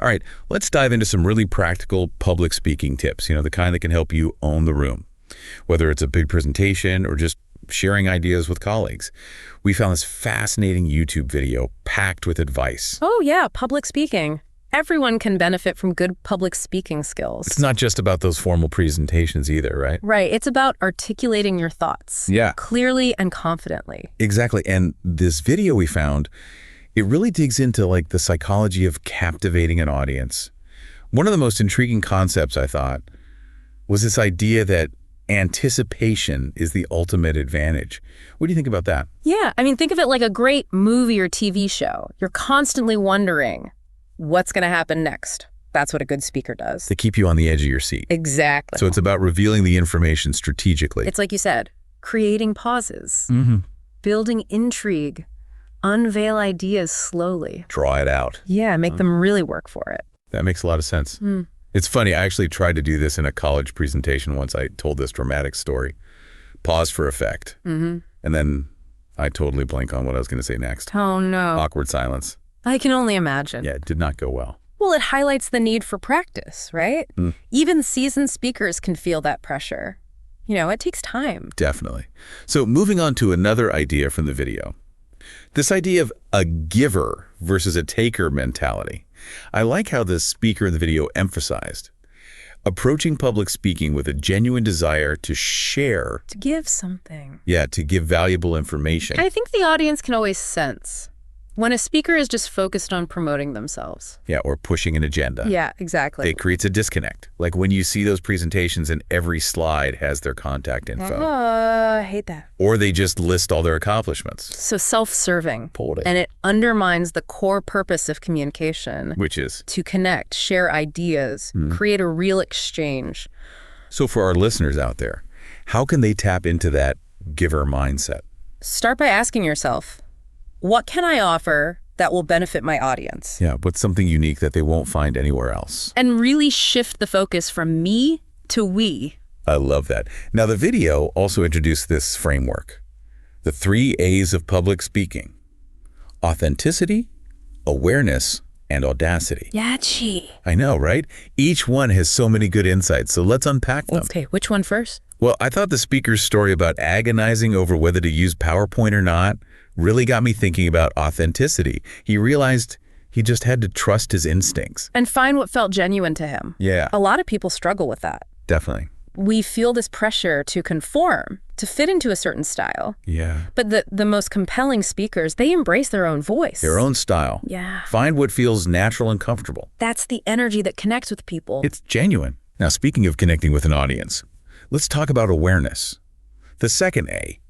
All right, let's dive into some really practical public speaking tips, the kind that can help you own the room, whether it's a big presentation or just sharing ideas with colleagues. We found this fascinating YouTube video packed with advice. Oh yeah, public speaking. Everyone can benefit from good public speaking skills. It's not just about those formal presentations either, right? Right. It's about articulating your thoughts. Yeah. Clearly and confidently. Exactly. And this video we found, it really digs into the psychology of captivating an audience. One of the most intriguing concepts, I thought, was this idea that anticipation is the ultimate advantage. What do you think about that? Yeah. Think of it like a great movie or TV show. You're constantly wondering, what's going to happen next? That's what a good speaker does. To keep you on the edge of your seat. Exactly. So it's about revealing the information strategically. It's like you said, creating pauses, Mm-hmm. building intrigue, unveil ideas slowly. Draw it out. Yeah, make them really work for it. That makes a lot of sense. It's funny, I actually tried to do this in a college presentation once. I told this dramatic story. Pause for effect. And then I totally blank on what I was going to say next. Oh, no. Awkward silence. I can only imagine. Yeah, it did not go well. Well, it highlights the need for practice, right? Even seasoned speakers can feel that pressure. It takes time. Definitely. So moving on to another idea from the video. This idea of a giver versus a taker mentality. I like how the speaker in the video emphasized approaching public speaking with a genuine desire to share. To give something. Yeah, to give valuable information. I think the audience can always sense when a speaker is just focused on promoting themselves. Yeah, or pushing an agenda. Yeah, exactly. It creates a disconnect. Like when you see those presentations and every slide has their contact info. I hate that. Or they just list all their accomplishments. So self-serving. Totally. And it undermines the core purpose of communication. Which is? To connect, share ideas, create a real exchange. So for our listeners out there, how can they tap into that giver mindset? Start by asking yourself, what can I offer that will benefit my audience? Yeah, what's something unique that they won't find anywhere else? And really shift the focus from me to we. I love that. Now, the video also introduced this framework, the 3 A's of public speaking: authenticity, awareness, and audacity. Yachi. I know, right? Each one has so many good insights, so let's unpack them. Okay, which one first? Well, I thought the speaker's story about agonizing over whether to use PowerPoint or not really got me thinking about authenticity. He realized he just had to trust his instincts. And find what felt genuine to him. Yeah. A lot of people struggle with that. Definitely. We feel this pressure to conform, to fit into a certain style. Yeah. But the most compelling speakers, they embrace their own voice. Their own style. Yeah. Find what feels natural and comfortable. That's the energy that connects with people. It's genuine. Now, speaking of connecting with an audience, let's talk about awareness. The second A.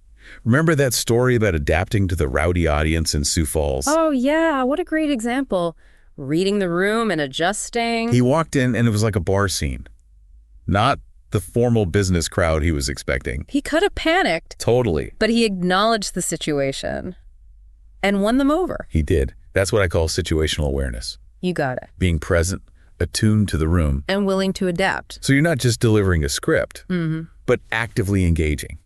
Remember that story about adapting to the rowdy audience in Sioux Falls? Oh, yeah. What a great example. Reading the room and adjusting. He walked in and it was like a bar scene. Not the formal business crowd he was expecting. He could have panicked. Totally. But he acknowledged the situation and won them over. He did. That's what I call situational awareness. You got it. Being present, attuned to the room. And willing to adapt. So you're not just delivering a script, but actively engaging.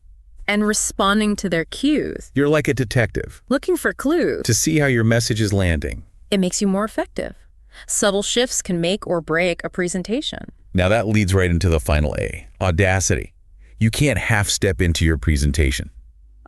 And responding to their cues. You're like a detective. Looking for clues. To see how your message is landing. It makes you more effective. Subtle shifts can make or break a presentation. Now that leads right into the final A, audacity. You can't half step into your presentation.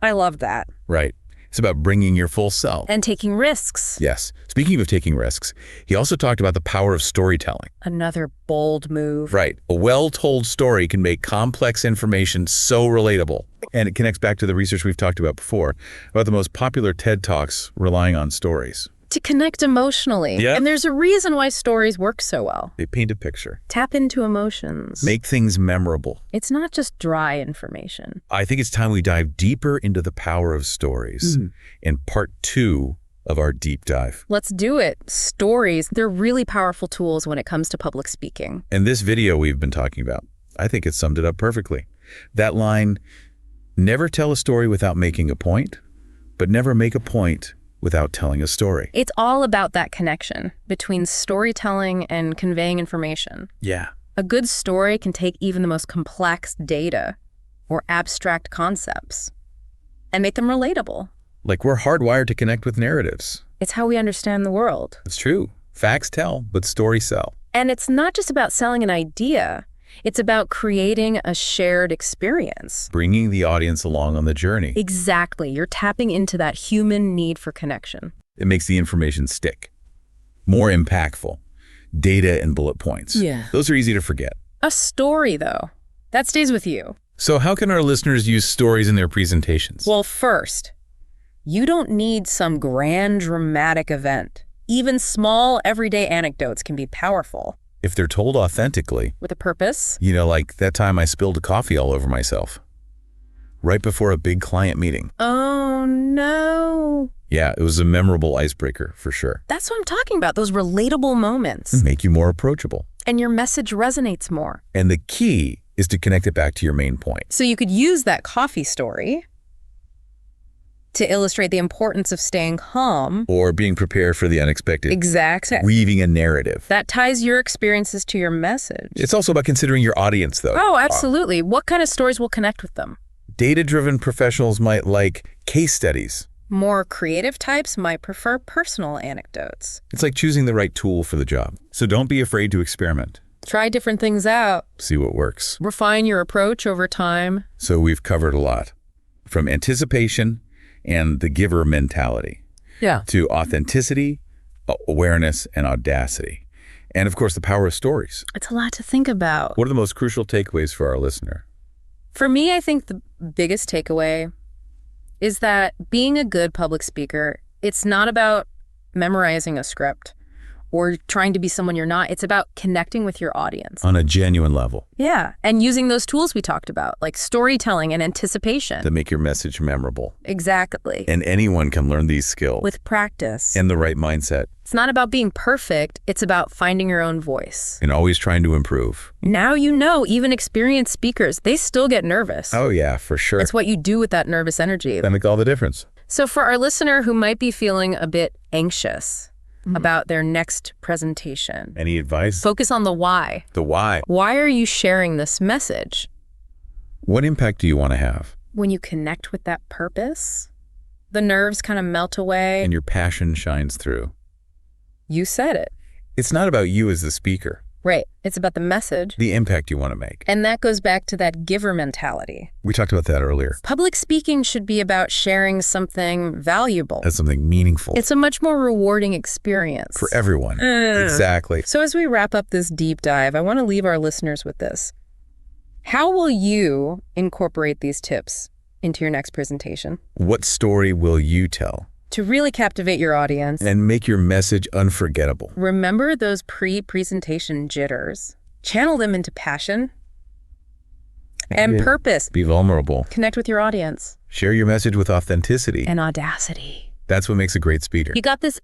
I love that. Right. It's about bringing your full self. And taking risks. Yes. Speaking of taking risks, he also talked about the power of storytelling. Another bold move. Right. A well-told story can make complex information so relatable. And it connects back to the research we've talked about before, about the most popular TED Talks relying on stories. To connect emotionally. Yep. And there's a reason why stories work so well. They paint a picture. Tap into emotions. Make things memorable. It's not just dry information. I think it's time we dive deeper into the power of stories in part 2 of our deep dive. Let's do it. Stories, they're really powerful tools when it comes to public speaking. And this video we've been talking about, I think it summed it up perfectly. That line, never tell a story without making a point, but never make a point without telling a story. It's all about that connection between storytelling and conveying information. Yeah. A good story can take even the most complex data or abstract concepts and make them relatable. Like we're hardwired to connect with narratives. It's how we understand the world. It's true. Facts tell, but stories sell. And it's not just about selling an idea. It's about creating a shared experience. Bringing the audience along on the journey. Exactly. You're tapping into that human need for connection. It makes the information stick. More impactful. Data and bullet points. Yeah. Those are easy to forget. A story, though, that stays with you. So how can our listeners use stories in their presentations? Well, first, you don't need some grand dramatic event. Even small, everyday anecdotes can be powerful. If they're told authentically. With a purpose. Like that time I spilled coffee all over myself. Right before a big client meeting. Oh, no. Yeah, it was a memorable icebreaker, for sure. That's what I'm talking about, those relatable moments. Make you more approachable. And your message resonates more. And the key is to connect it back to your main point. So you could use that coffee story to illustrate the importance of staying calm. Or being prepared for the unexpected. Exactly. Weaving a narrative. That ties your experiences to your message. It's also about considering your audience, though. Oh, absolutely. What kind of stories will connect with them? Data-driven professionals might like case studies. More creative types might prefer personal anecdotes. It's like choosing the right tool for the job. So don't be afraid to experiment. Try different things out. See what works. Refine your approach over time. So we've covered a lot. From anticipation and the giver mentality. Yeah. To authenticity, awareness, and audacity. And of course, the power of stories. It's a lot to think about. What are the most crucial takeaways for our listener? For me, I think the biggest takeaway is that being a good public speaker, it's not about memorizing a script or trying to be someone you're not. It's about connecting with your audience. On a genuine level. Yeah, and using those tools we talked about, like storytelling and anticipation. To make your message memorable. Exactly. And anyone can learn these skills. With practice. And the right mindset. It's not about being perfect, it's about finding your own voice. And always trying to improve. Now you know, even experienced speakers, they still get nervous. Oh yeah, for sure. It's what you do with that nervous energy. That make all the difference. So for our listener who might be feeling a bit anxious about their next presentation. Any advice? Focus on the why. The why. Why are you sharing this message? What impact do you want to have? When you connect with that purpose, the nerves kind of melt away. And your passion shines through. You said it. It's not about you as the speaker. Right. It's about the message. The impact you want to make. And that goes back to that giver mentality. We talked about that earlier. Public speaking should be about sharing something valuable. That's something meaningful. It's a much more rewarding experience. For everyone. Exactly. So as we wrap up this deep dive, I want to leave our listeners with this. How will you incorporate these tips into your next presentation? What story will you tell? To really captivate your audience. And make your message unforgettable. Remember those pre-presentation jitters. Channel them into passion and purpose. Be vulnerable. Connect with your audience. Share your message with authenticity. And audacity. That's what makes a great speaker. You got this.